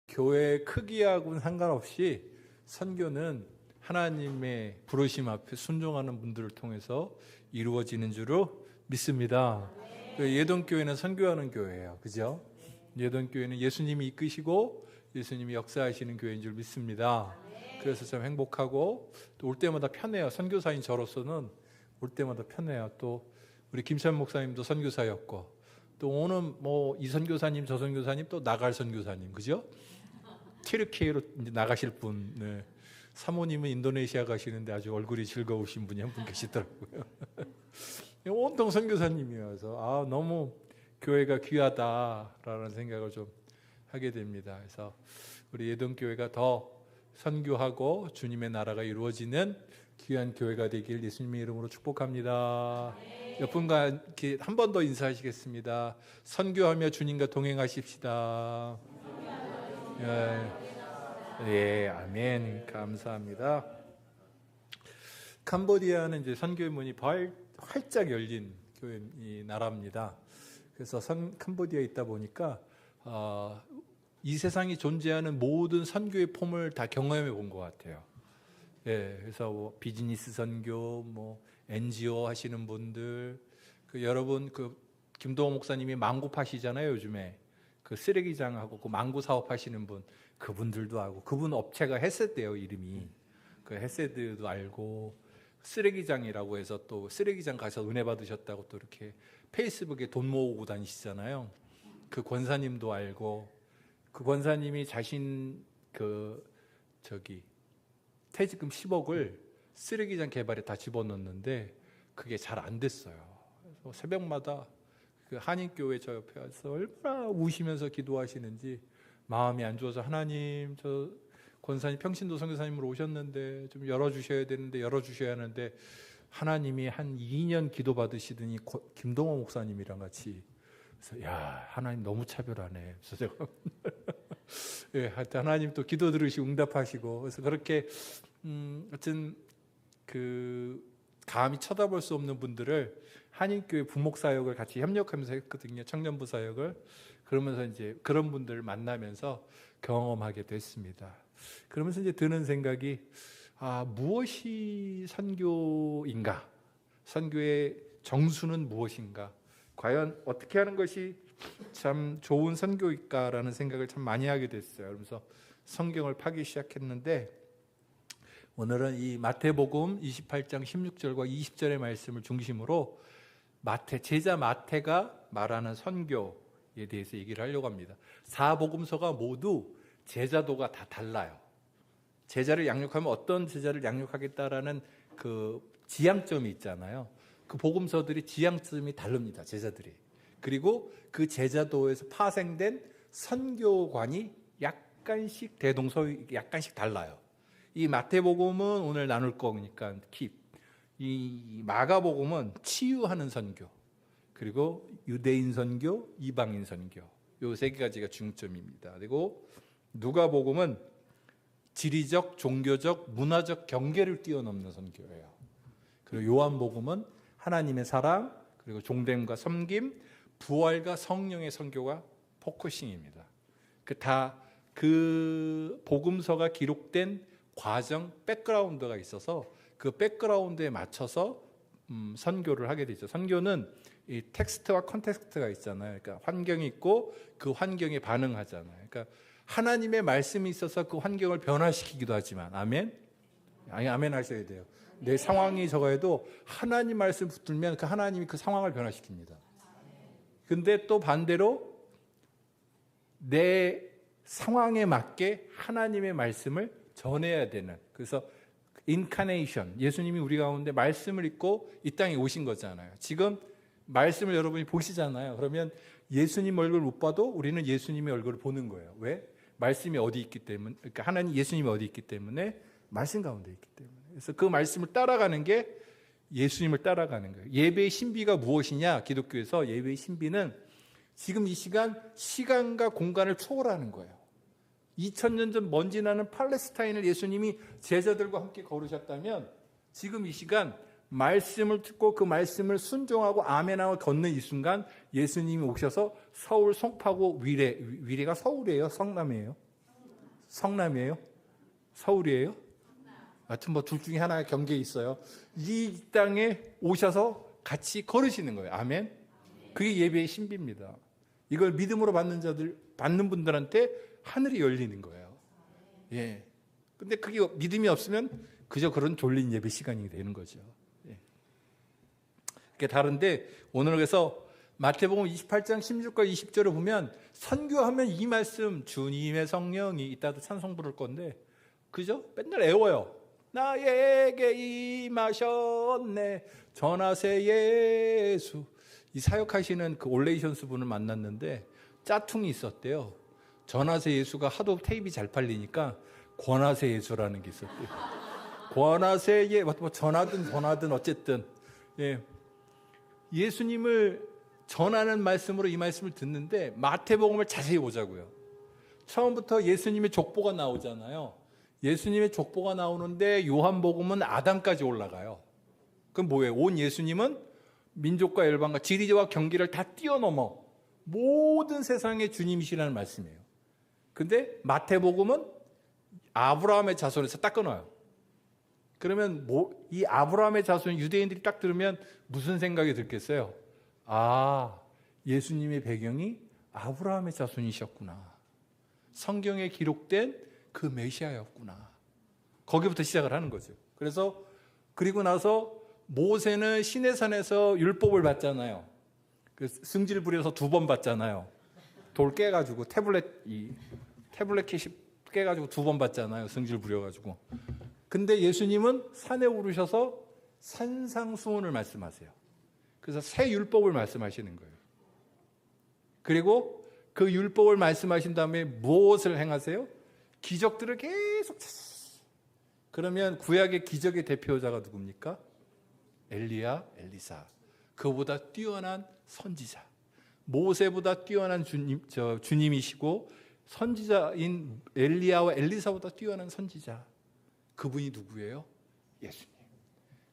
교회 크기하고는 상관없이 선교는 하나님의 부르심 앞에 순종하는 분들을 통해서 이루어지는 줄로 믿습니다. 예돈교회는 선교하는 교회예요. 그죠? 예돈교회는 예수님이 이끄시고 예수님이 역사하시는 교회인 줄 믿습니다. 그래서 참 행복하고 또 올 때마다 편해요. 선교사인 저로서는 올 때마다 편해요. 또 우리 김찬 목사님도 선교사였고 또 오늘 뭐 이 선교사님 저 선교사님 또 나갈 선교사님 그죠? 튀르키예로 이제 나가실 분. 네. 사모님은 인도네시아 가시는데 아주 얼굴이 즐거우신 분이 한 분 계시더라고요. 온통 선교사님이어서 너무 교회가 귀하다라는 생각을 좀 하게 됩니다. 그래서 우리 예돈교회가 더 선교하고 주님의 나라가 이루어지는 귀한 교회가 되길 예수님의 이름으로 축복합니다. 몇 분간 한 번 더 인사하시겠습니다. 선교하며 주님과 동행하십시다. 예, 아멘. 감사합니다. 캄보디아는 이제 선교의 문이 활짝 열린 교회 나라입니다. 그래서 캄보디아에 있다 보니까 이 세상에 존재하는 모든 선교의 폼을 다 경험해 본 것 같아요. 예, 그래서 뭐 비즈니스 선교, 뭐 NGO 하시는 분들, 여러분 김동호 목사님이 망고 파시잖아요 요즘에. 그 쓰레기장하고 그 망고 사업 하시는 분, 그분들도 알고, 그분 업체가 헤세드예요 이름이. 그 헤세드도 알고, 쓰레기장이라고 해서 또 쓰레기장 가서 은혜 받으셨다고 또 이렇게 페이스북에 돈 모으고 다니시잖아요. 그 권사님도 알고, 그 권사님이 자신 퇴직금 10억을 쓰레기장 개발에 다 집어넣었는데 그게 잘 안 됐어요. 그래서 새벽마다 그 한인교회 저 옆에 와서 얼마나 우시면서 기도하시는지 마음이 안 좋아서 하나님 저 권사님 평신도 선교사님으로 오셨는데 좀 열어주셔야 되는데 열어주셔야 하는데 하나님이 한 2년 기도 받으시더니 김동호 목사님이랑 같이 그래서 야 하나님 너무 차별하네. 그래서 제가 예, 하여튼 하나님 또 기도 들으시고 응답하시고 그래서 그렇게 하여튼 감히 쳐다볼 수 없는 분들을 한인교회 부목사역을 같이 협력하면서 했거든요. 청년부 사역을. 그러면서 이제 그런 분들을 만나면서 경험하게 됐습니다. 그러면서 이제 드는 생각이 무엇이 선교인가? 선교의 정수는 무엇인가? 과연 어떻게 하는 것이 참 좋은 선교일까라는 생각을 참 많이 하게 됐어요. 그러면서 성경을 파기 시작했는데 오늘은 이 마태복음 28장 16절과 20절의 말씀을 중심으로 제자 마태가 말하는 선교에 대해서 얘기를 하려고 합니다. 4복음서가 모두 제자도가 다 달라요. 제자를 양육하면 어떤 제자를 양육하겠다라는 그 지향점이 있잖아요. 그 복음서들이 지향점이 다릅니다. 제자들이. 그리고 그 제자도에서 파생된 선교관이 약간씩 약간씩 달라요. 이 마태복음은 오늘 나눌 거니까 킵. 이 마가복음은 치유하는 선교, 그리고 유대인 선교, 이방인 선교, 요 세 가지가 중점입니다. 그리고 누가복음은 지리적, 종교적, 문화적 경계를 뛰어넘는 선교예요. 그리고 요한복음은 하나님의 사랑, 그리고 종됨과 섬김, 부활과 성령의 선교가 포커싱입니다. 그 복음서가 기록된 과정, 백그라운드가 있어서 그 백그라운드에 맞춰서 선교를 하게 되죠. 선교는 이 텍스트와 컨텍스트가 있잖아요. 그러니까 환경이 있고 그 환경에 반응하잖아요. 그러니까 하나님의 말씀이 있어서 그 환경을 변화시키기도 하지만 아멘? 아멘 하셔야 돼요. 내 상황이 저거에도 하나님 말씀 붙들면 그 하나님이 그 상황을 변화시킵니다. 근데 또 반대로 내 상황에 맞게 하나님의 말씀을 전해야 되는, 그래서 인카네이션, 예수님이 우리 가운데 말씀을 읽고 이 땅에 오신 거잖아요. 지금 말씀을 여러분이 보시잖아요. 그러면 예수님 얼굴 못 봐도 우리는 예수님의 얼굴을 보는 거예요. 왜? 말씀이 어디 있기 때문에, 그러니까 하나님 예수님이 어디 있기 때문에 말씀 가운데 있기 때문에. 그래서 그 말씀을 따라가는 게 예수님을 따라가는 거예요. 예배의 신비가 무엇이냐? 기독교에서 예배의 신비는 지금 이 시간과 공간을 초월하는 거예요. 2000년 전 먼지 나는 팔레스타인을 예수님이 제자들과 함께 걸으셨다면 지금 이 시간 말씀을 듣고 그 말씀을 순종하고 아멘하고 걷는 이 순간 예수님이 오셔서 서울 송파구 위례가 서울이에요? 성남이에요? 성남이에요? 서울이에요? 하여튼 뭐 둘 중에 하나 경계에 있어요. 이 땅에 오셔서 같이 걸으시는 거예요. 아멘. 그게 예배의 신비입니다. 이걸 믿음으로 받는 분들한테 하늘이 열리는 거예요. 예. 근데 그게 믿음이 없으면 그저 그런 졸린 예배 시간이 되는 거죠. 예. 그게 다른데 오늘 그래서 마태복음 28장 16과 20절을 보면 선교하면 이 말씀 주님의 성령이 이따도 찬송 부를 건데 그죠? 맨날 애워요. 나에게 임하셨네 전하세 예수. 이 사역하시는 그 올레이션스 분을 만났는데 짜퉁이 있었대요. 전하세 예수가 하도 테이프가 잘 팔리니까 권하세 예수라는 게 있었대요. 권하세 예, 뭐 전하든 어쨌든 예. 예수님을 전하는 말씀으로 이 말씀을 듣는데 마태복음을 자세히 보자고요. 처음부터 예수님의 족보가 나오잖아요. 예수님의 족보가 나오는데 요한복음은 아담까지 올라가요. 그럼 뭐예요? 온 예수님은 민족과 열방과 지리와 경계를 다 뛰어넘어 모든 세상의 주님이시라는 말씀이에요. 근데 마태복음은 아브라함의 자손에서 딱 끊어요. 그러면 이 아브라함의 자손 유대인들이 딱 들으면 무슨 생각이 들겠어요? 아, 예수님의 배경이 아브라함의 자손이셨구나. 성경에 기록된 그 메시아였구나. 거기부터 시작을 하는 거죠. 그래서 그리고 나서 모세는 시내산에서 율법을 받잖아요. 그 승질 부려서 2번 받잖아요. 돌 깨가지고 태블릿 캐시 깨가지고 2번 받잖아요. 승질 부려가지고. 근데 예수님은 산에 오르셔서 산상수훈을 말씀하세요. 그래서 새 율법을 말씀하시는 거예요. 그리고 그 율법을 말씀하신 다음에 무엇을 행하세요? 기적들을 계속 찾으셨어요. 그러면 구약의 기적의 대표자가 누굽니까? 엘리야, 엘리사. 그보다 뛰어난 선지자. 모세보다 뛰어난 주님이시고 선지자인 엘리야와 엘리사보다 뛰어난 선지자. 그분이 누구예요? 예수님.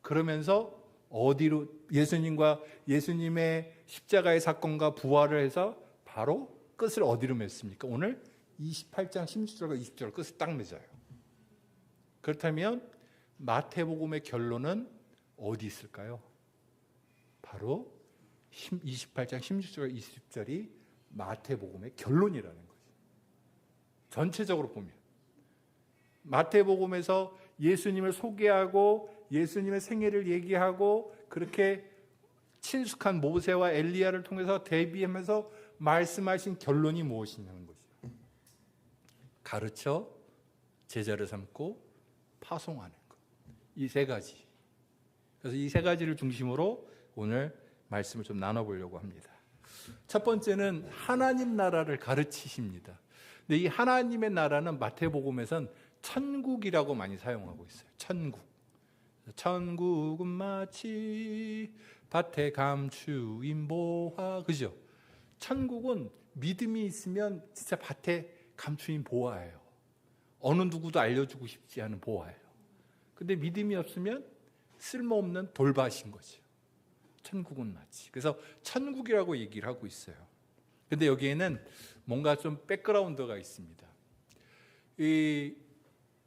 그러면서 어디로 예수님과 예수님의 십자가의 사건과 부활을 해서 바로 끝을 어디로 맺습니까? 오늘 28장 16절과 20절 끝을 딱 맺어요. 그렇다면 마태복음의 결론은 어디 있을까요? 바로 28장 16절과 20절이 마태복음의 결론이라는 거죠. 전체적으로 보면 마태복음에서 예수님을 소개하고 예수님의 생애를 얘기하고 그렇게 친숙한 모세와 엘리야를 통해서 대비하면서 말씀하신 결론이 무엇이냐는 거죠. 가르쳐 제자를 삼고 파송하는 것. 이 세 가지. 그래서 이 세 가지를 중심으로 오늘 말씀을 좀 나눠보려고 합니다. 첫 번째는 하나님 나라를 가르치십니다. 근데 이 하나님의 나라는 마태복음에선 천국이라고 많이 사용하고 있어요. 천국. 천국은 마치 밭에 감추인 보화. 그죠? 천국은 믿음이 있으면 진짜 밭에 감추인 보화예요. 어느 누구도 알려주고 싶지 않은 보화예요. 근데 믿음이 없으면 쓸모없는 돌밭인 거죠. 천국은 마치. 그래서 천국이라고 얘기를 하고 있어요. 근데 여기에는 뭔가 좀 백그라운드가 있습니다. 이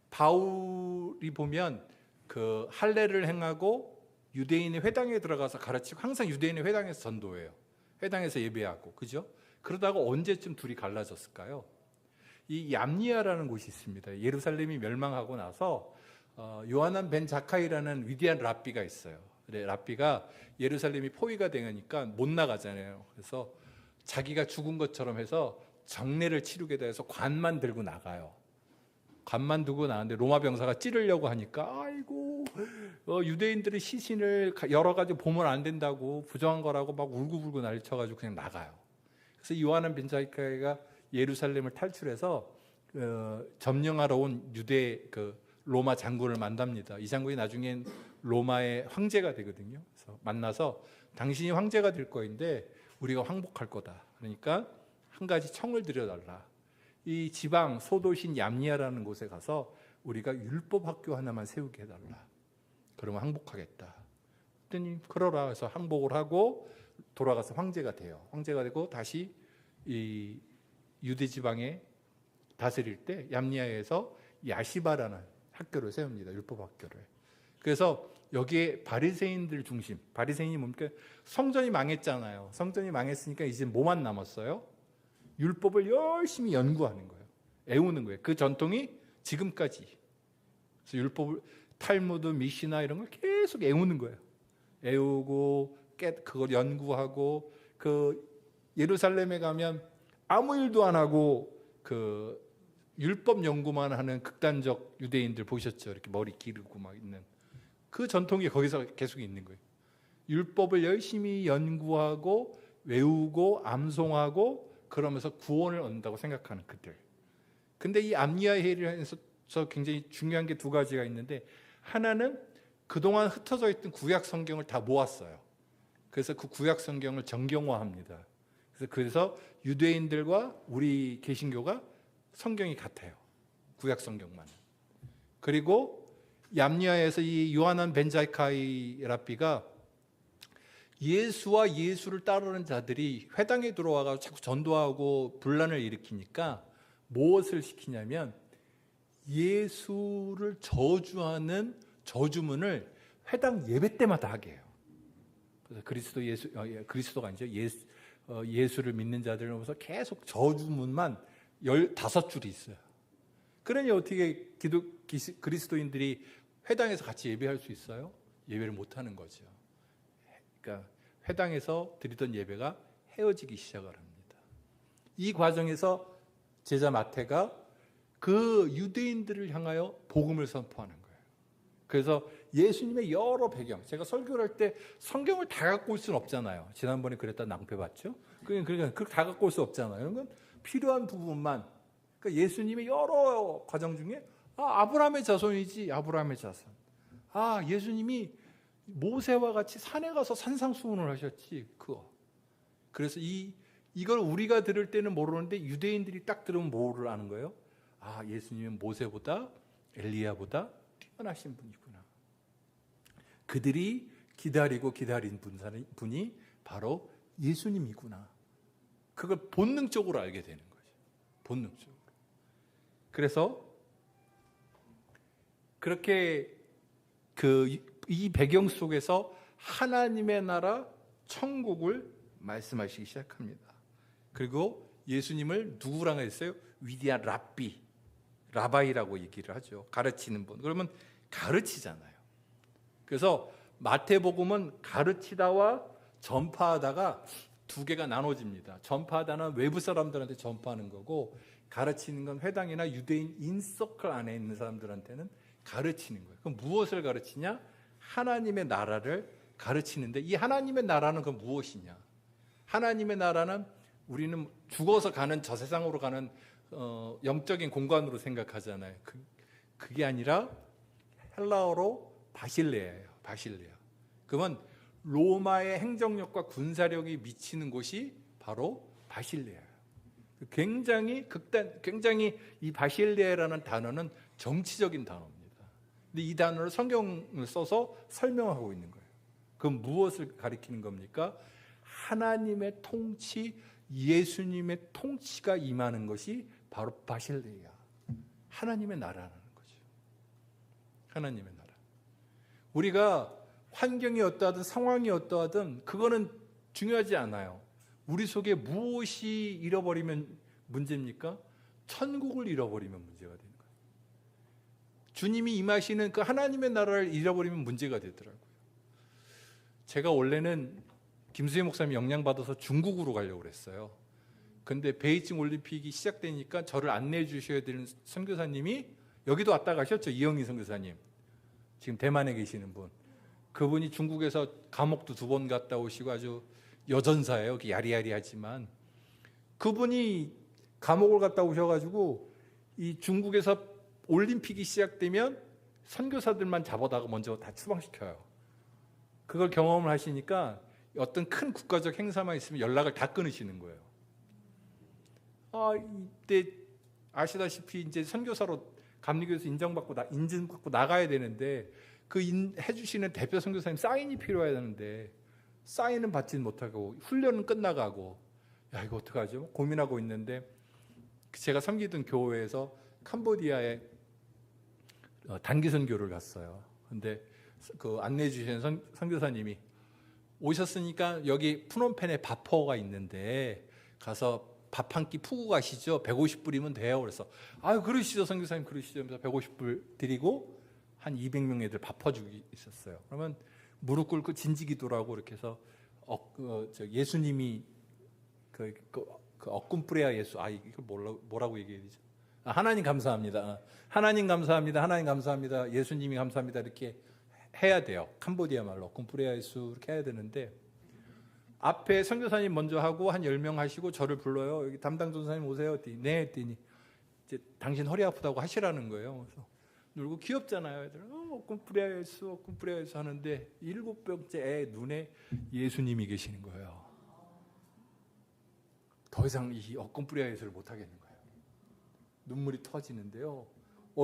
바울이 보면 그 할례를 행하고 유대인의 회당에 들어가서 가르치고 항상 유대인의 회당에서 전도해요. 회당에서 예배하고. 그죠? 그러다가 언제쯤 둘이 갈라졌을까요? 이 얌니아라는 곳이 있습니다. 예루살렘이 멸망하고 나서 요하난 벤 자카이라는 위대한 랍비가 있어요. 그래, 랍비가 예루살렘이 포위가 되니까 못 나가잖아요. 그래서 자기가 죽은 것처럼 해서 정례를 치르게 돼서 관만 들고 나가요. 관만 두고 나왔는데 로마 병사가 찌르려고 하니까 아이고 유대인들의 시신을 여러 가지 보면 안 된다고 부정한 거라고 막 울고불고 난리 쳐가지고 그냥 나가요. 그래서 요하난 벤 자카이가 예루살렘을 탈출해서 점령하러 온 유대 로마 장군을 만납니다. 이 장군이 나중엔 로마의 황제가 되거든요. 그래서 만나서 당신이 황제가 될 거인데 우리가 항복할 거다. 그러니까 한 가지 청을 드려달라. 이 지방 소도신 얌니아라는 곳에 가서 우리가 율법 학교 하나만 세우게 해달라. 그러면 항복하겠다. 그랬더니 그러라 해서 항복을 하고 돌아가서 황제가 돼요. 황제가 되고 다시 이 유대 지방에 다스릴 때 얌리아에서 야시바라는 학교를 세웁니다. 율법 학교를. 그래서 여기에 바리새인들 중심. 바리새인이 뭡니까? 성전이 망했잖아요. 성전이 망했으니까 이제 뭐만 남았어요? 율법을 열심히 연구하는 거예요. 애우는 거예요. 그 전통이 지금까지. 그래서 율법을 탈무드, 미시나 이런 걸 계속 애우는 거예요. 애우고 그걸 연구하고 그 예루살렘에 가면 아무 일도 안 하고 그 율법 연구만 하는 극단적 유대인들 보셨죠? 이렇게 머리 기르고 막 있는 그 전통이 거기서 계속 있는 거예요. 율법을 열심히 연구하고 외우고 암송하고 그러면서 구원을 얻는다고 생각하는 그들. 근데 이 암리아 회의에서 굉장히 중요한 게 두 가지가 있는데, 하나는 그동안 흩어져 있던 구약 성경을 다 모았어요. 그래서 그 구약 성경을 정경화합니다. 그래서 유대인들과 우리 개신교가 성경이 같아요. 구약 성경만. 그리고 얌리아에서 이 요하난 벤자이카이 랍비가 예수와 예수를 따르는 자들이 회당에 들어와서 자꾸 전도하고 분란을 일으키니까 무엇을 시키냐면 예수를 저주하는 저주문을 회당 예배 때마다 하게 해요. 그래서 그리스도가 아니죠. 예수를 믿는 자들을 보면서 계속 저주문만 15줄이 있어요. 그러니 어떻게 그리스도인들이 회당에서 같이 예배할 수 있어요? 예배를 못 하는 거죠. 그러니까 회당에서 드리던 예배가 헤어지기 시작을 합니다. 이 과정에서 제자 마태가 그 유대인들을 향하여 복음을 선포하는 거예요. 그래서 예수님의 여러 배경, 제가 설교를 할 때 성경을 다 갖고 올 수는 없잖아요. 지난번에 그랬다 낭패 봤죠. 그러니까 다 갖고 올 수 없잖아요. 그건 필요한 부분만. 그러니까 예수님의 여러 과정 중에 아브라함의 자손이지, 아브라함의 자손. 예수님이 모세와 같이 산에 가서 산상수훈을 하셨지, 그거. 그래서 이걸 우리가 들을 때는 모르는데 유대인들이 딱 들으면 뭐를 아는 거예요? 예수님은 모세보다 엘리야보다 뛰어나신 분이구나. 그들이 기다리고 기다린 분이 바로 예수님이구나. 그걸 본능적으로 알게 되는 거죠. 본능적으로. 그래서 그렇게 이 배경 속에서 하나님의 나라 천국을 말씀하시기 시작합니다. 그리고 예수님을 누구랑 했어요? 위대한 라바이라고 얘기를 하죠. 가르치는 분. 그러면 가르치잖아요. 그래서 마태복음은 가르치다와 전파하다가 두 개가 나눠집니다. 전파하다는 외부 사람들한테 전파하는 거고, 가르치는 건 회당이나 유대인 인서클 안에 있는 사람들한테는 가르치는 거예요. 그럼 무엇을 가르치냐? 하나님의 나라를 가르치는데, 이 하나님의 나라는 그 무엇이냐? 하나님의 나라는 우리는 죽어서 가는 저 세상으로 가는 영적인 공간으로 생각하잖아요. 그게 아니라 헬라어로 바실레아예요. 바실레아. 그러면 로마의 행정력과 군사력이 미치는 곳이 바로 바실레아예요. 굉장히 이 바실레아라는 단어는 정치적인 단어입니다. 근데 이 단어를 성경을 써서 설명하고 있는 거예요. 그럼 무엇을 가리키는 겁니까? 하나님의 통치, 예수님의 통치가 임하는 것이 바로 바실레아, 하나님의 나라라는 거죠. 하나님의 나라. 우리가 환경이 어떠하든 상황이 어떠하든 그거는 중요하지 않아요. 우리 속에 무엇이 잃어버리면 문제입니까? 천국을 잃어버리면 문제가 되는 거예요. 주님이 임하시는 그 하나님의 나라를 잃어버리면 문제가 되더라고요. 제가 원래는 김수희 목사님 영향받아서 중국으로 가려고 그랬어요. 근데 베이징 올림픽이 시작되니까 저를 안내해 주셔야 되는 선교사님이 여기도 왔다 가셨죠. 이영희 선교사님. 지금 대만에 계시는 분. 그분이 중국에서 감옥도 2번 갔다 오시고 아주 여전사예요. 야리야리하지만 그분이 감옥을 갔다 오셔가지고 이 중국에서 올림픽이 시작되면 선교사들만 잡아다가 먼저 다 추방시켜요. 그걸 경험을 하시니까 어떤 큰 국가적 행사만 있으면 연락을 다 끊으시는 거예요. 이때 아시다시피 이제 선교사로 감리교에서 인증받고 나가야 되는데 해주시는 대표 선교사님 사인이 필요해야 되는데 사인은 받지 못하고 훈련은 끝나가고 이거 어떡하죠? 고민하고 있는데 제가 섬기던 교회에서 캄보디아에 단기 선교를 갔어요. 근데 그 안내해 주신 선교사님이 오셨으니까 여기 푸놈펜에 바퍼가 있는데 가서 밥 한 끼 푸고 가시죠. 150불이면 돼요. 그래서 그러시죠 선교사님, 그러시죠. 그래서 150불 드리고 한 200명 애들 밥 퍼주기 있었어요. 그러면 무릎 꿇고 진지기도라고 이렇게 해서 예수님이 그 억군뿌레야 예수, 이거 뭐라고 얘기해야 되죠? 하나님 감사합니다. 하나님 감사합니다. 하나님 감사합니다. 예수님이 감사합니다. 이렇게 해야 돼요. 캄보디아 말로 억군뿌레야 예수 이렇게 해야 되는데, 앞에 선교사님 먼저 하고 한 10명 하시고 저를 불러요. 여기 담당 전사님 오세요. 네 했더니 이제 당신 허리 아프다고 하시라는 거예요. 그래서 놀고 귀엽잖아요. 애들 억군뿌레야 예수, 억군뿌레야 예수 하는데 7병째 애 눈에 예수님이 계시는 거예요. 더 이상 이 억군뿌레야 예수를 못 하겠는 거예요. 눈물이 터지는데요.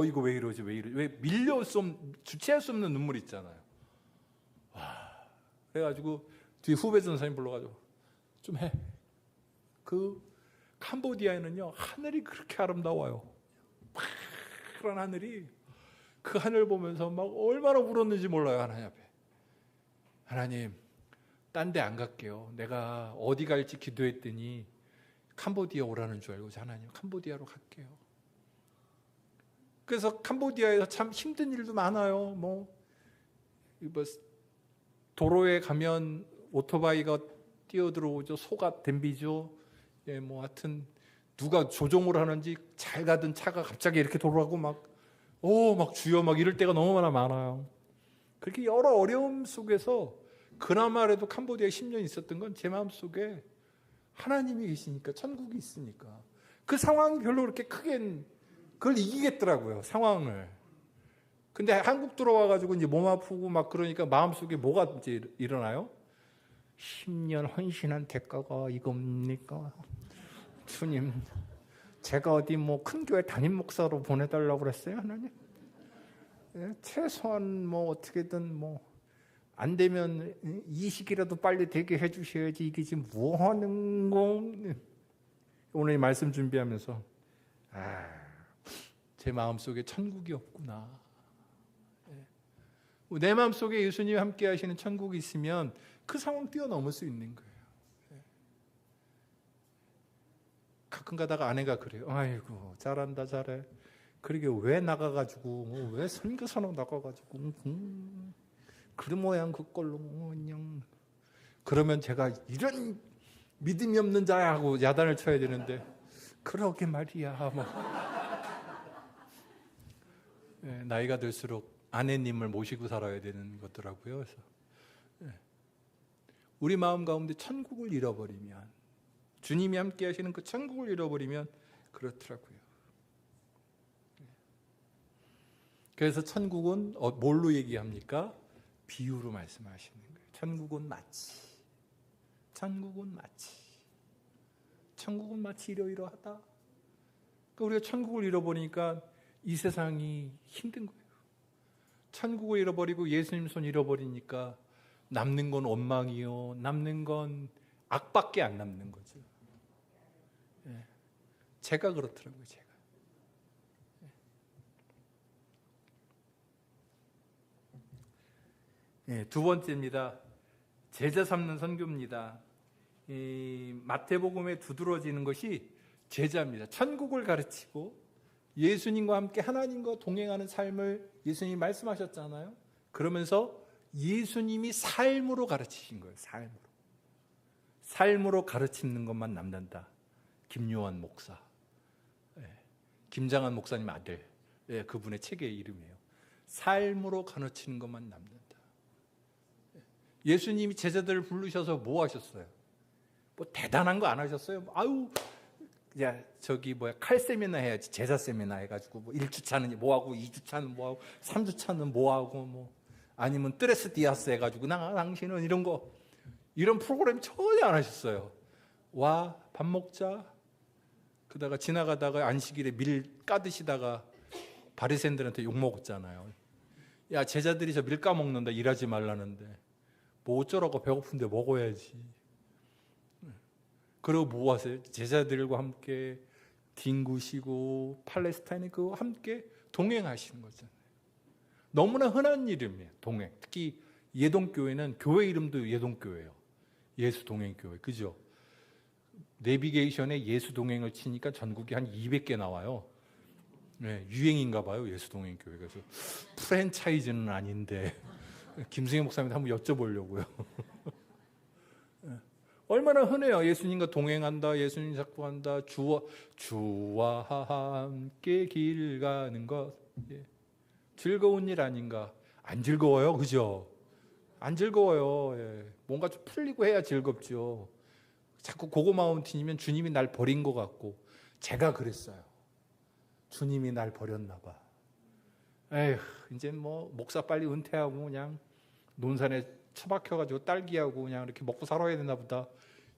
이거 왜 이러지? 왜 주체할 수 없는 눈물 있잖아요. 그래가지고 뒤에 후배 전사님 불러가지고 좀 해. 그 캄보디아에는요 하늘이 그렇게 아름다워요. 파란 하늘이, 그 하늘 보면서 막 얼마나 울었는지 몰라요. 하나님 앞에, 하나님 딴 데 안 갈게요. 내가 어디 갈지 기도했더니 캄보디아 오라는 줄 알고, 하나님 캄보디아로 갈게요. 그래서 캄보디아에서 참 힘든 일도 많아요. 뭐 도로에 가면 오토바이가 뛰어들어오죠. 소가 덤비죠. 뭐 하여튼 누가 조종을 하는지 잘 가던 차가 갑자기 이렇게 돌아가고 막 주여 막 이럴 때가 너무 많아요. 그렇게 여러 어려움 속에서 그나마라도 캄보디아에 10년 있었던 건 제 마음속에 하나님이 계시니까, 천국이 있으니까 그 상황이 별로 그렇게 크게 그걸 이기겠더라고요, 상황을. 근데 한국 들어와가지고 이제 몸 아프고 막 그러니까 마음속에 뭐가 이제 일어나요? 10년 헌신한 대가가 이겁니까? 주님, 제가 어디 뭐 큰 교회 담임 목사로 보내달라고 그랬어요, 하나님? 최소한 뭐 어떻게든 뭐 안 되면 이식이라도 빨리 되게 해주셔야지, 이게 지금 뭐 하는 거? 오늘 말씀 준비하면서 제 마음속에 천국이 없구나. 내 마음속에 예수님이 함께 하시는 천국이 있으면 그 상황 뛰어넘을 수 있는 거예요. 가끔 가다가 아내가 그래요. 아이고 잘한다, 잘해. 그러게 왜 나가가지고 왜 선교사로 나가가지고 그 모양 그걸로 그냥, 그러면 제가 이런 믿음이 없는 자야 하고 야단을 쳐야 되는데, 그러게 말이야. 나이가 들수록 아내님을 모시고 살아야 되는 거더라고요. 그래서 우리 마음 가운데 천국을 잃어버리면, 주님이 함께 하시는 그 천국을 잃어버리면 그렇더라고요. 그래서 천국은 뭘로 얘기합니까? 비유로 말씀하시는 거예요. 천국은 마치 이러이러하다. 그러니까 우리가 천국을 잃어버리니까 이 세상이 힘든 거예요. 천국을 잃어버리고 예수님 손 잃어버리니까 남는 건 원망이요, 남는 건 악밖에 안 남는 거죠. 제가 그렇더라고요. 제가. 두 번째입니다. 제자 삼는 선교입니다. 마태복음에 두드러지는 것이 제자입니다. 천국을 가르치고 예수님과 함께 하나님과 동행하는 삶을 예수님이 말씀하셨잖아요. 그러면서 예수님이 삶으로 가르치신 거예요. 삶으로 가르치는 것만 남는다. 김요한 목사, 김장한 목사님 아들, 그분의 책의 이름이에요. 삶으로 가르치는 것만 남는다. 예수님이 제자들을 부르셔서 뭐 하셨어요? 뭐 대단한 거 안 하셨어요? 칼 세미나 해야지, 제자 세미나 해가지고 뭐 1주차는 뭐하고 2주차는 뭐하고 3주차는 뭐하고 아니면 뜨레스 디아스 해가지고 당신은 이런 프로그램 전혀 안 하셨어요. 와, 밥 먹자. 그러다가 지나가다가 안식일에 밀 까드시다가 바리새인들한테 욕 먹었잖아요. 야, 제자들이 저 밀 까먹는다, 일하지 말라는데 뭐 어쩌라고, 배고픈데 먹어야지. 그리고 뭐 하세요? 제자들과 함께 뒹구시고 팔레스타인에 그 함께 동행하시는 거잖아요. 너무나 흔한 이름이에요. 동행. 특히 예동교회는 교회 이름도 예동교회예요. 예수동행교회. 그죠? 내비게이션에 예수동행을 치니까 전국에 한 200개 나와요. 네, 유행인가 봐요. 예수동행교회. 그래서 프랜차이즈는 아닌데 김승혜 목사님한테 한번 여쭤보려고요. 얼마나 흔해요. 예수님과 동행한다, 예수님 잡고 간다, 주와 함께 길 가는 것. 예. 즐거운 일 아닌가? 안 즐거워요, 그죠? 안 즐거워요. 예. 뭔가 좀 풀리고 해야 즐겁죠. 자꾸 고고마운틴이면 주님이 날 버린 것 같고, 제가 그랬어요. 주님이 날 버렸나 봐. 에휴, 이제 뭐 목사 빨리 은퇴하고 그냥 논산에 처박혀가지고 딸기하고 그냥 이렇게 먹고 살아야 되나 보다.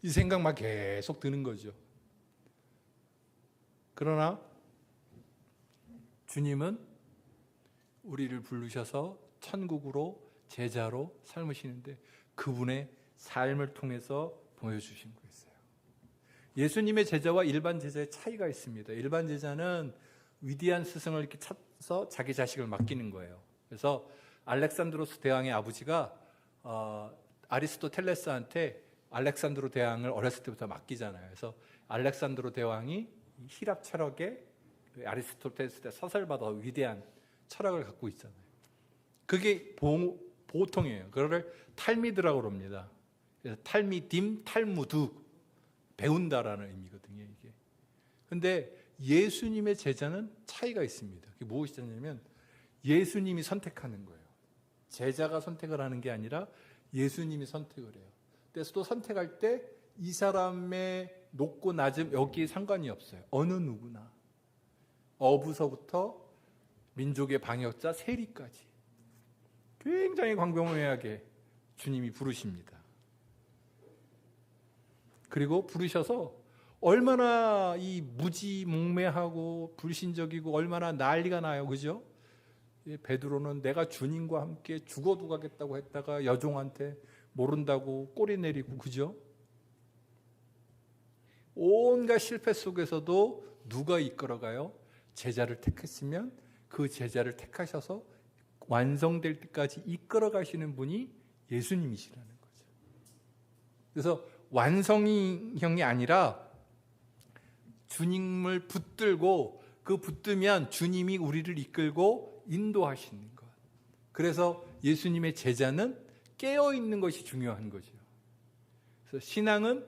이 생각만 계속 드는 거죠. 그러나 주님은 우리를 부르셔서 천국으로 제자로 삶으시는데 그분의 삶을 통해서 보여주신 거였어요. 예수님의 제자와 일반 제자의 차이가 있습니다. 일반 제자는 위대한 스승을 이렇게 찾아서 자기 자식을 맡기는 거예요. 그래서 알렉산드로스 대왕의 아버지가 아리스토텔레스한테 알렉산드로 대왕을 어렸을 때부터 맡기잖아요. 그래서 알렉산드로 대왕이 히랍 철학에 아리스토텔레스의 서설받아 위대한 철학을 갖고 있잖아요. 그게 보통이에요. 그거를 탈미드라고 그럽니다. 그래서 탈미딤, 탈무드, 배운다라는 의미거든요. 이게. 근데 예수님의 제자는 차이가 있습니다. 그게 무엇이냐면 예수님이 선택하는 거예요. 제자가 선택을 하는 게 아니라 예수님이 선택을 해요. 그래서 또 선택할 때 이 사람의 높고 낮음 여기에 상관이 없어요. 어느 누구나. 어부서부터 민족의 방역자 세리까지 굉장히 광범위하게 주님이 부르십니다. 그리고 부르셔서 얼마나 이 무지몽매하고 불신적이고 얼마나 난리가 나요. 그죠? 베드로는 내가 주님과 함께 죽어도 가겠다고 했다가 여종한테 모른다고 꼬리 내리고, 그죠? 온갖 실패 속에서도 누가 이끌어가요? 제자를 택했으면 그 제자를 택하셔서 완성될 때까지 이끌어 가시는 분이 예수님이시라는 거죠. 그래서 완성형이 아니라 주님을 붙들고 그 붙들면 주님이 우리를 이끌고 인도하시는 것. 그래서 예수님의 제자는 깨어있는 것이 중요한 거죠. 그래서 신앙은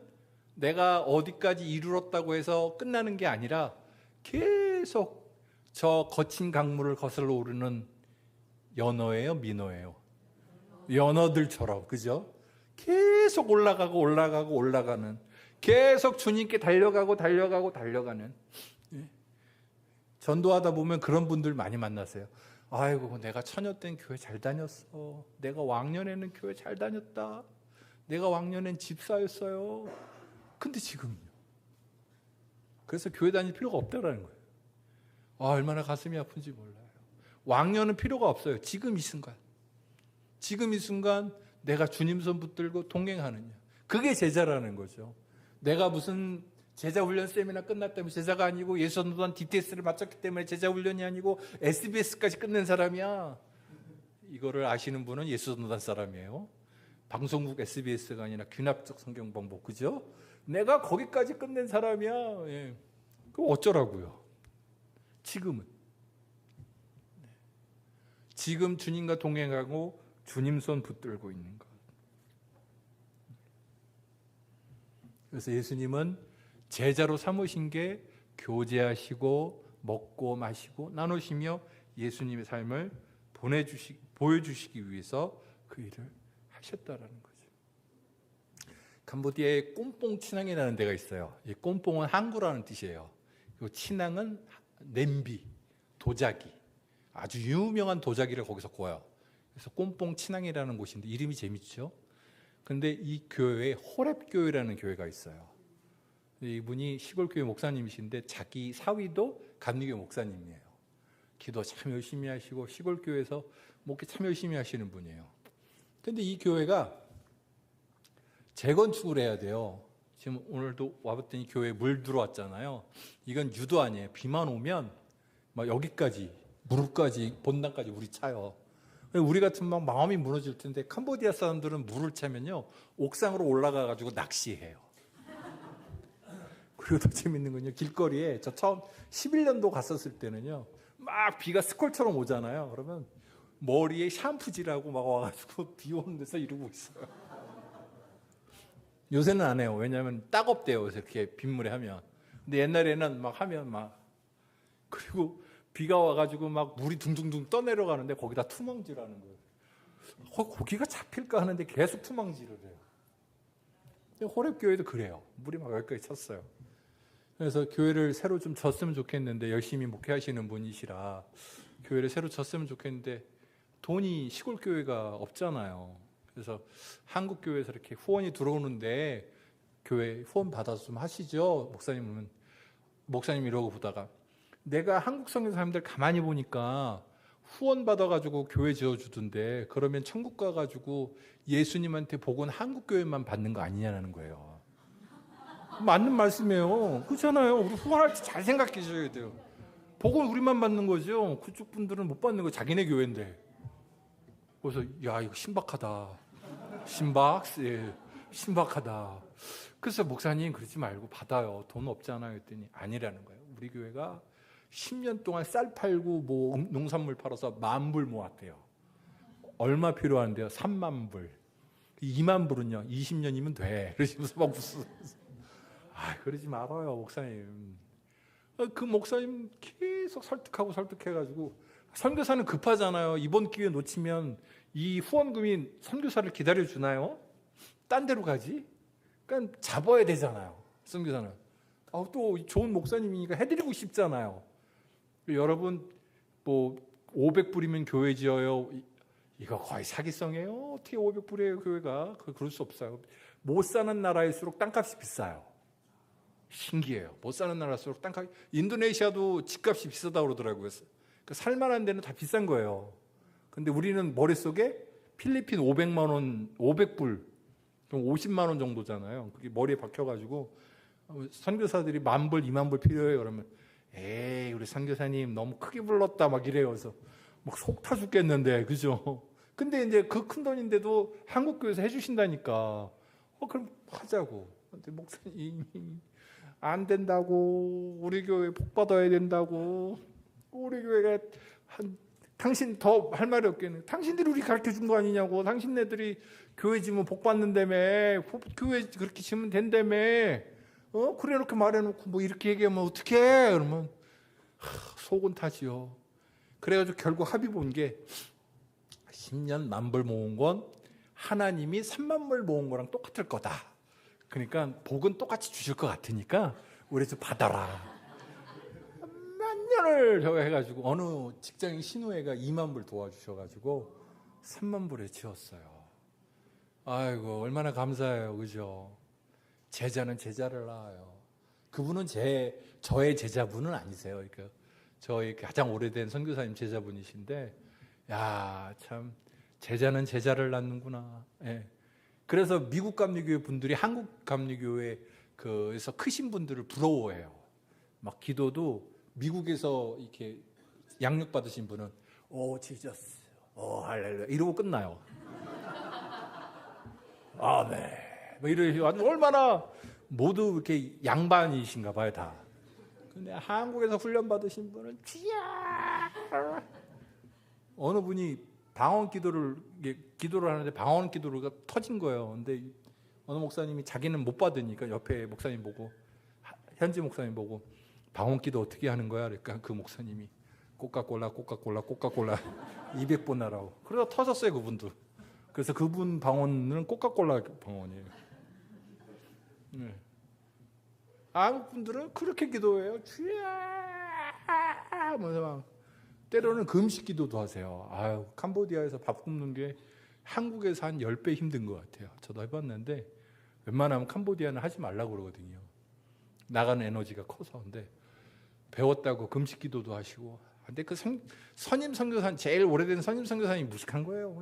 내가 어디까지 이르렀다고 해서 끝나는 게 아니라 계속 저 거친 강물을 거슬러 오르는 연어예요, 민어예요? 연어들처럼, 그죠? 계속 올라가는, 계속 주님께 달려가는. 전도하다 보면 그런 분들 많이 만나세요. 아이고, 내가 처녀 땐 교회 잘 다녔어. 내가 왕년에는 교회 잘 다녔다. 내가 왕년엔 집사였어요. 근데 지금요? 그래서 교회 다닐 필요가 없다라는 거예요. 얼마나 가슴이 아픈지 몰라요. 왕년은 필요가 없어요. 지금 이 순간 내가 주님 손 붙들고 동행하느냐. 그게 제자라는 거죠. 내가 무슨 제자 훈련 세미나 끝났다면 제자가 아니고 예수전도단 DTS를 마쳤기 때문에 제자 훈련이 아니고 SBS까지 끝낸 사람이야. 이거를 아시는 분은 예수전도단 사람이에요. 방송국 SBS가 아니라 귀납적 성경방법, 그죠? 내가 거기까지 끝낸 사람이야. 예. 그럼 어쩌라고요? 지금은. 지금 주님과 동행하고 주님 손 붙들고 있는 것. 그래서 예수님은 제자로 삼으신 게 교제하시고 먹고 마시고 나누시며 예수님의 삶을 보여주시기 위해서 그 일을 하셨다라는 거죠. 캄보디아에 꼼뽕 친항이라는 데가 있어요. 이 꼼뽕은 항구라는 뜻이에요. 그리고 친항은 냄비, 도자기. 아주 유명한 도자기를 거기서 구워요. 그래서 꼼뽕 친항이라는 곳인데 이름이 재밌죠? 근데 이 교회에 호랩교회라는 교회가 있어요. 이분이 시골교회 목사님이신데 자기 사위도 감리교 목사님이에요. 기도 참 열심히 하시고 시골교회에서 목회 참 열심히 하시는 분이에요. 근데 이 교회가 재건축을 해야 돼요. 지금 오늘도 와봤더니 교회에 물 들어왔잖아요. 이건 유도 아니에요. 비만 오면 막 여기까지 무릎까지 본당까지 물이 차요. 우리 같으면 막 마음이 무너질 텐데 캄보디아 사람들은 물을 차면요 옥상으로 올라가 가지고 낚시해요. 그리고 더 재밌는 건요, 길거리에 저 처음 11년도 갔었을 때는요 막 비가 스콜처럼 오잖아요. 그러면 머리에 샴푸질하고 막 와가지고 비 오는 데서 이러고 있어요. 요새는 안 해요. 왜냐하면 따갑대요. 그래서 이렇게 빗물에 하면. 근데 옛날에는 막 하면 막, 그리고 비가 와가지고 막 물이 둥둥둥 떠내려가는데 거기다 투망질하는 거예요. 거기가 잡힐까 하는데 계속 투망질을 해요. 호랩교회도 그래요. 물이 막 여기까지 찼어요. 그래서 교회를 새로 좀 졌으면 좋겠는데, 열심히 목회하시는 분이시라 교회를 새로 졌으면 좋겠는데 돈이 시골 교회가 없잖아요. 그래서 한국 교회에서 이렇게 후원이 들어오는데 교회 후원 받아서 좀 하시죠. 목사님 이러고 보다가 내가 한국 성교 사람들 가만히 보니까 후원 받아가지고 교회 지어주던데 그러면 천국 가가지고 예수님한테 복은 한국 교회만 받는 거 아니냐는 거예요. 맞는 말씀이에요. 그렇잖아요. 우리 후원할 때 잘 생각해 주셔야 돼요. 복은 우리만 받는 거죠. 그쪽 분들은 못 받는 거 자기네 교회인데. 그래서 야 이거 신박하다. 신박하다. 그래서 목사님 그러지 말고 받아요. 돈 없잖아요. 했더니 아니라는 거예요. 우리 교회가 10년 동안 쌀 팔고 뭐 농산물 팔아서 10,000불 모았대요. 얼마 필요한데요? 30,000불. 20,000불은요 20년이면 돼. 그러시면서 막 무슨 그러지 말아요 목사님. 그 목사님 계속 설득해가지고 선교사는 급하잖아요. 이번 기회 놓치면 이 후원금이 선교사를 기다려주나요? 딴 데로 가지? 그러니까 잡아야 되잖아요. 선교사는. 또 좋은 목사님이니까 해드리고 싶잖아요. 여러분 뭐 500불이면 교회 지어요. 이거 거의 사기성이에요. 어떻게 500불이에요 교회가? 그럴 수 없어요. 못 사는 나라일수록 땅값이 비싸요. 신기해요. 못 사는 나라일수록 땅값이. 인도네시아도 집값이 비싸다고 그러더라고요. 살만한 데는 다 비싼 거예요. 근데 우리는 머릿속에 필리핀 500만 원, 500불, 그럼 50만 원 정도잖아요. 그게 머리에 박혀가지고 선교사들이 10,000불, 20,000불 필요해요. 그러면 에이 우리 선교사님 너무 크게 불렀다 막 이래요. 그래서 막 속 타 죽겠는데 그죠? 근데 이제 그 큰 돈인데도 한국 교회에서 해주신다니까. 그럼 하자고. 근데 목사님 안 된다고. 우리 교회 복 받아야 된다고. 우리 교회가 당신 더 할 말이 없겠네. 당신들이 우리 가르쳐 준 거 아니냐고. 당신네들이 교회 지면 복 받는다며. 교회 그렇게 지면 된다며. 그래 놓고 말해놓고 뭐 이렇게 얘기하면 어떡해. 그러면 속은 타지요. 그래가지고 결국 합의 본 게 10년 10,000불 모은 건 하나님이 30,000불 모은 거랑 똑같을 거다. 그러니까 복은 똑같이 주실 것 같으니까 우리 좀 받아라. 몇 년을 저거 해가지고 어느 직장인 신우회가 20,000불 도와주셔가지고 30,000불에 지었어요. 아이고 얼마나 감사해요. 그죠? 제자는 제자를 낳아요. 그분은 저의 제자분은 아니세요. 그러니까 저희 가장 오래된 선교사님 제자분이신데, 야, 참 제자는 제자를 낳는구나. 예. 그래서 미국 감리교회 분들이 한국 감리교회에서 크신 분들을 부러워해요. 막 기도도 미국에서 이렇게 양육 받으신 분은 오 지저스, 오 할렐루야 이러고 끝나요. 아멘. 뭐 이러시고 얼마나 모두 이렇게 양반이신가 봐요 다. 근데 한국에서 훈련 받으신 분은 어느 분이 방언 기도를 하는데 방언 기도가 터진 거예요. 근데 어느 목사님이 자기는 못 받으니까 옆에 목사님 보고 현지 목사님 보고 방언 기도 어떻게 하는 거야? 그러니까 그 목사님이 코카콜라 200번 하라고. 그러다 터졌어요 그분도. 그래서 그분 방언은 코카콜라 방언이에요. 네. 한국 분들은 그렇게 기도해요. 주야, 막 때로는 금식 기도도 하세요. 아유, 캄보디아에서 밥 굶는 게 한국에서 한 10배 힘든 것 같아요. 저도 해봤는데 웬만하면 캄보디아는 하지 말라고 그러거든요. 나가는 에너지가 커서. 근데 배웠다고 금식 기도도 하시고. 근데 그 선임 선교사님, 제일 오래된 선임 선교사님이 무식한 거예요.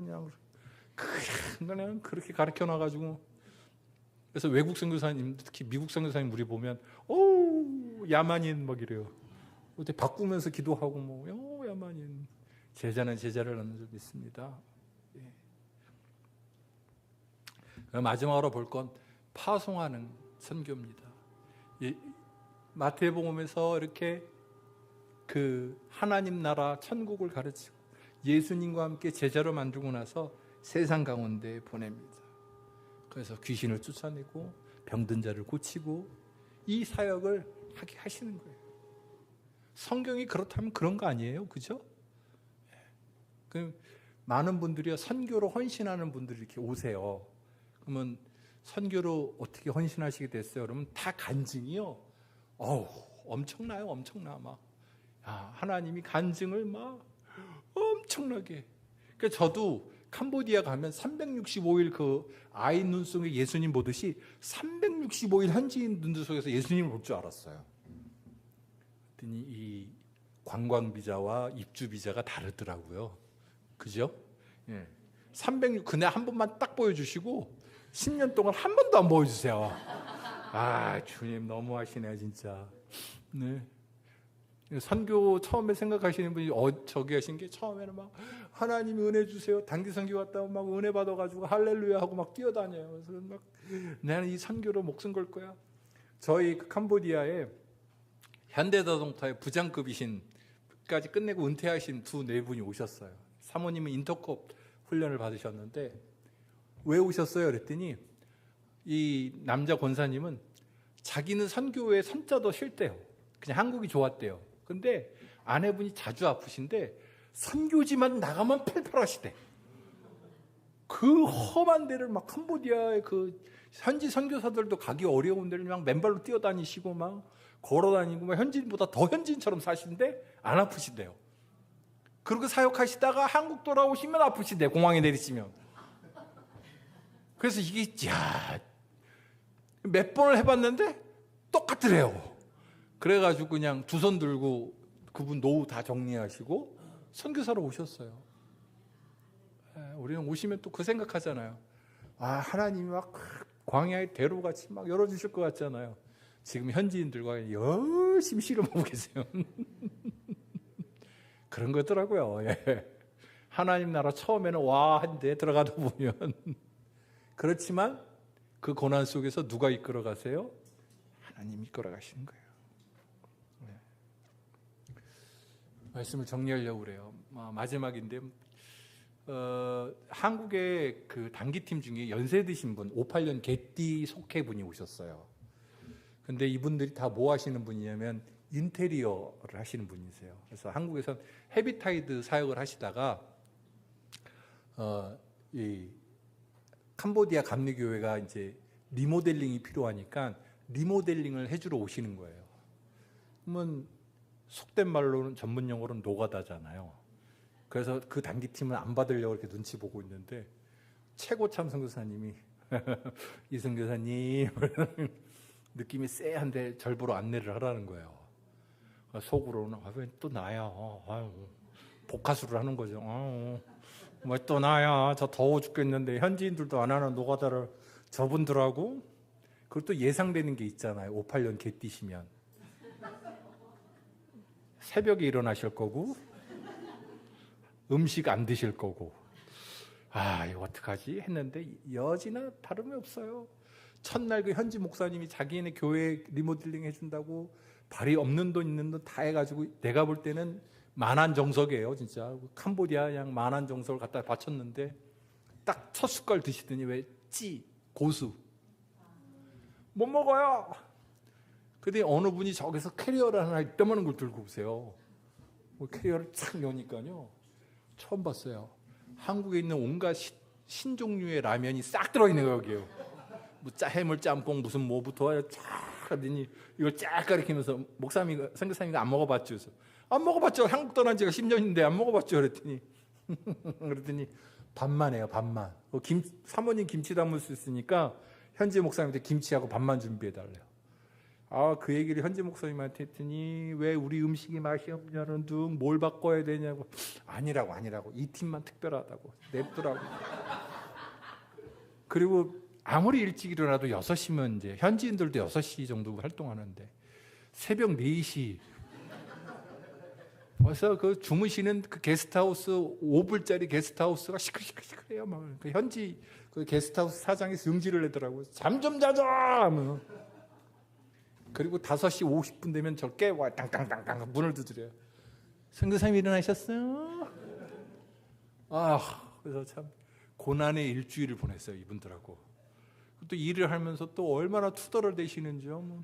그냥 그렇게 가르쳐 놔가지고 그래서 외국 선교사님, 특히 미국 선교사님 우리 보면 오 야만인 막 이래요. 그때 바꾸면서 기도하고 뭐 야만인. 제자는 제자를 낳는 줄 믿습니다. 예. 마지막으로 볼 건 파송하는 선교입니다. 마태복음에서 이렇게 그 하나님 나라 천국을 가르치고 예수님과 함께 제자로 만들고 나서 세상 가운데 보냅니다. 그래서 귀신을 쫓아내고 병든 자를 고치고 이 사역을 하게 하시는 거예요. 성경이 그렇다면 그런 거 아니에요? 그죠? 그 많은 분들이 선교로 헌신하는 분들이 이렇게 오세요. 그러면 선교로 어떻게 헌신하시게 됐어요? 그러면 다 간증이요. 엄청나요, 엄청나 막. 하나님이 간증을 막 엄청나게. 그러니까 저도 캄보디아 가면 365일 그 아이 눈 속에 예수님 보듯이 365일 현지인 눈 속에서 예수님을 볼 줄 알았어요. 그랬더니 이 관광 비자와 입주 비자가 다르더라고요. 그죠? 예. 306 그날 한 번만 딱 보여주시고 10년 동안 한 번도 안 보여주세요. 주님 너무하시네 진짜. 네. 선교 처음에 생각하시는 분이 저기 하신 게 처음에는 막 하나님이 은혜 주세요. 단기 선교 갔다 오면 막 은혜 받아가지고 할렐루야 하고 막 뛰어다녀요. 그래서 막 나는 이 선교로 목숨 걸 거야. 저희 그 캄보디아에 현대자동차의 부장급이신 까지 끝내고 은퇴하신 네 분이 오셨어요. 사모님은 인터콥 훈련을 받으셨는데 왜 오셨어요? 그랬더니 이 남자 권사님은 자기는 선교에 선자도 싫대요. 그냥 한국이 좋았대요. 근데 아내분이 자주 아프신데 선교지만 나가면 팔팔하시대. 그 험한 데를 막 캄보디아의 그 현지 선교사들도 가기 어려운 데를 막 맨발로 뛰어다니시고 막 걸어다니고 막 현지인보다 더 현지인처럼 사시는데 안 아프시대요. 그리고 사역하시다가 한국 돌아오시면 아프시대. 공항에 내리시면. 그래서 이게 몇 번을 해봤는데 똑같더래요. 그래가지고 그냥 두 손 들고 그분 노후 다 정리하시고 선교사로 오셨어요. 우리는 오시면 또 그 생각하잖아요. 하나님이 막 광야의 대로같이 막 열어주실 것 같잖아요. 지금 현지인들과 열심히 씨름하고 계세요. 그런 거더라고요. 하나님 나라 처음에는 와 한데 들어가다 보면 그렇지만 그 고난 속에서 누가 이끌어 가세요? 하나님이 이끌어 가시는 거예요. 말씀을 정리하려고 그래요. 마지막인데 한국의 그 단기팀 중에 연세 드신 분 58년 개띠 속해 분이 오셨어요. 근데 이분들이 다 뭐 하시는 분이냐면 인테리어를 하시는 분이세요. 그래서 한국에서 헤비타이드 사역을 하시다가 이 캄보디아 감리교회가 이제 리모델링이 필요하니까 리모델링을 해주러 오시는 거예요. 그러면 속된 말로는 전문 용어로는 노가다잖아요. 그래서 그 단기팀을 안 받으려고 이렇게 눈치 보고 있는데 최고참 선교사님이 이 선교사님 느낌이 쎄한데 절보로 안내를 하라는 거예요. 속으로는 왜 또 나야? 복화수를 하는 거죠. 왜 또 나야? 저 더워 죽겠는데 현지인들도 안 하는 노가다를 저분들하고. 그리고 또 예상되는 게 있잖아요. 58년 개띠시면 새벽에 일어나실 거고 음식 안 드실 거고 이거 어떡하지 했는데 여지나 다름이 없어요. 첫날 그 현지 목사님이 자기네 교회 리모델링 해준다고 발이 없는 돈 있는 돈 다 해가지고 내가 볼 때는 만한정석이에요. 진짜 캄보디아 양 만한정석을 갖다 바쳤는데 딱 첫 숟갈 드시더니 왜 고수 못 먹어요. 근데 어느 분이 저기서 캐리어를 하나 이따만한 걸 들고 오세요. 캐리어를 착 여니까요. 처음 봤어요. 한국에 있는 온갖 신종류의 라면이 싹 들어있는 거예요. 여기요. 뭐 해물 짬뽕 무슨 뭐부터 쫙 하더니 이걸 쫙 가리키면서 목사님이 선교사님이 안 먹어봤죠. 그래서 안 먹어봤죠. 한국 떠난 지가 10년인데 안 먹어봤죠. 그랬더니 반만 해요. 반만. 사모님 김치 담을 수 있으니까 현지 목사님한테 김치하고 밥만 준비해달래요. 그 얘기를 현지 목사님한테 했더니 왜 우리 음식이 맛이 없냐는 둥 뭘 바꿔야 되냐고. 아니라고 이 팀만 특별하다고 냅두라고. 그리고 아무리 일찍 일어나도 6시면 이제 현지인들도 6시 정도 활동하는데 새벽 4시 벌써 그 주무시는 그 게스트하우스 5불짜리 게스트하우스가 시끌시끌시끌해요. 막 그 현지 그 게스트하우스 사장이 승질을 내더라고요. 잠 좀 자자 하면. 그리고 5시 50분 되면 저 깨와 땅땅땅땅 문을 두드려요. 선교사님 일어나셨어요? 그래서 참 고난의 일주일을 보냈어요, 이분들하고. 또 일을 하면서 또 얼마나 투덜을 대시는지요.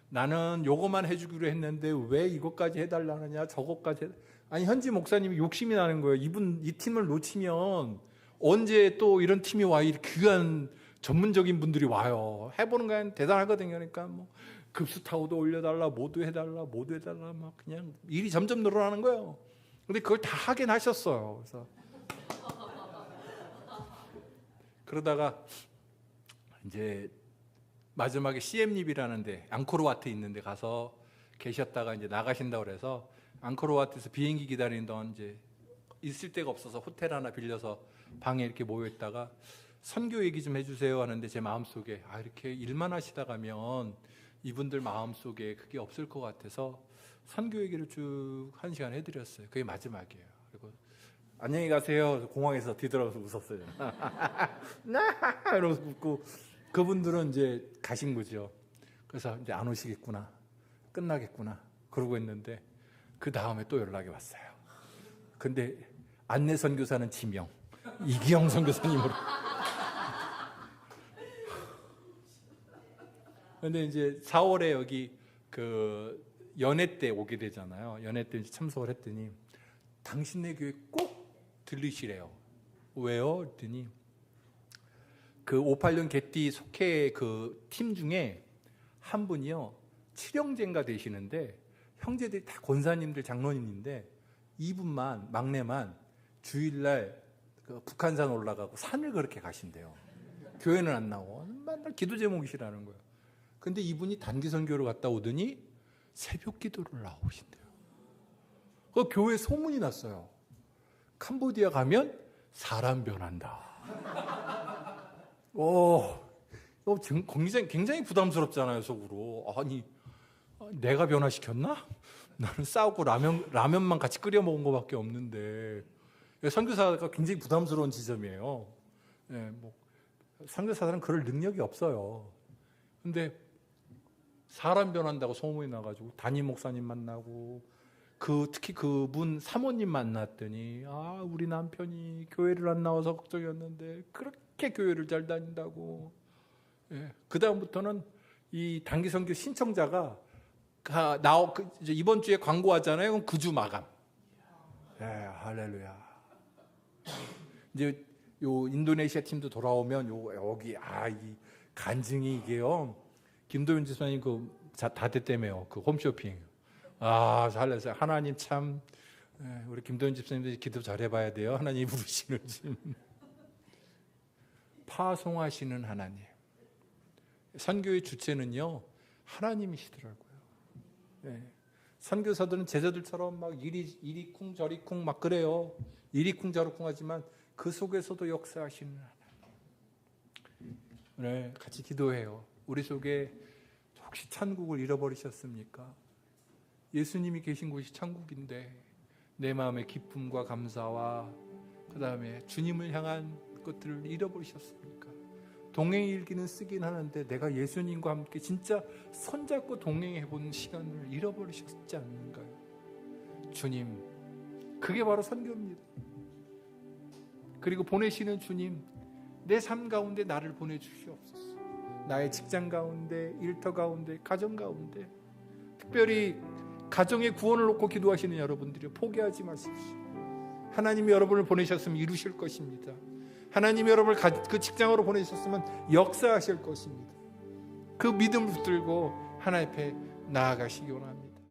나는 요거만 해주기로 했는데 왜 이것까지 해달라느냐, 저것까지 아니 현지 목사님이 욕심이 나는 거예요. 이 팀을 놓치면 언제 또 이런 팀이 와, 이렇게 귀한 전문적인 분들이 와요. 해보는 건 대단하거든요. 그러니까 뭐 급수타오도 올려달라, 모두 해달라 막 그냥 일이 점점 늘어나는 거예요. 근데 그걸 다 하긴 하셨어요. 그래서 그러다가 이제 마지막에 CM립이라는데 앙코르와트 있는데 가서 계셨다가 이제 나가신다고 그래서 앙코르와트에서 비행기 기다리는 동안 이제 있을 데가 없어서 호텔 하나 빌려서 방에 이렇게 모여 있다가 선교 얘기 좀 해주세요 하는데 제 마음속에 이렇게 일만 하시다 가면 이분들 마음속에 그게 없을 것 같아서 선교 얘기를 쭉 1시간 해드렸어요. 그게 마지막이에요. 그리고 안녕히 가세요. 공항에서 뒤돌아서 웃었어요. 이러면서 웃고 그분들은 이제 가신 거죠. 그래서 이제 안 오시겠구나, 끝나겠구나 그러고 있는데 그 다음에 또 연락이 왔어요. 근데 안내 선교사는 지명, 이기영 선교사님으로. 근데 이제 4월에 여기 그 연회 때 오게 되잖아요. 연회 때 참석을 했더니 당신네 교회 꼭 들리시래요. 왜요? 그랬더니 그 586 개띠 속해 그 팀 중에 한 분이요, 칠형제인가 되시는데 형제들이 다 권사님들, 장로님인데 이분만, 막내만 주일날 그 북한산 올라가고 산을 그렇게 가신대요. 교회는 안 나오고 맨날 기도 제목이시라는 거예요. 근데 이분이 단기 선교를 갔다 오더니 새벽 기도를 나오신대요. 그 교회 소문이 났어요. 캄보디아 가면 사람 변한다. 굉장히 부담스럽잖아요, 속으로. 아니, 내가 변화시켰나? 나는 싸우고 라면만 같이 끓여 먹은 것밖에 없는데. 선교사가 굉장히 부담스러운 지점이에요. 선교사들은 그럴 능력이 없어요. 근데 사람 변한다고 소문이 나가지고 담임 목사님 만나고 특히 그분 사모님 만났더니 우리 남편이 교회를 안 나와서 걱정이었는데 그렇게 교회를 잘 다닌다고. 그 다음부터는 이 단기 선교 신청자가 이번 주에 광고하잖아요. 그럼 그 주 마감. 할렐루야. 이제 요 인도네시아 팀도 돌아오면 여기 이 간증이 이게요. 김도윤 지사님 다 됐다며요. 그 홈쇼핑. 잘했어요. 하나님 참, 우리 김도윤 집사님도 기도 잘해봐야 돼요. 하나님 부르시는지. 파송하시는 하나님. 선교의 주체는요, 하나님이시더라고요. 선교사들은 제자들처럼 막 이리 쿵 저리 쿵 막 그래요. 이리 쿵 저리 쿵 하지만 그 속에서도 역사하시는 하나님. 같이 기도해요. 우리 속에 혹시 천국을 잃어버리셨습니까? 예수님이 계신 곳이 천국인데 내 마음의 기쁨과 감사와 그 다음에 주님을 향한 것들을 잃어버리셨습니까? 동행 일기는 쓰긴 하는데 내가 예수님과 함께 진짜 손잡고 동행해본 시간을 잃어버리셨지 않는가요? 주님, 그게 바로 선교입니다. 그리고 보내시는 주님, 내 삶 가운데 나를 보내주시옵소서. 나의 직장 가운데, 일터 가운데, 가정 가운데, 특별히 가정의 구원을 놓고 기도하시는 여러분들이 포기하지 마십시오. 하나님이 여러분을 보내셨으면 이루실 것입니다. 하나님이 여러분을 그 직장으로 보내셨으면 역사하실 것입니다. 그 믿음을 붙들고 하나님 앞에 나아가시기 원합니다.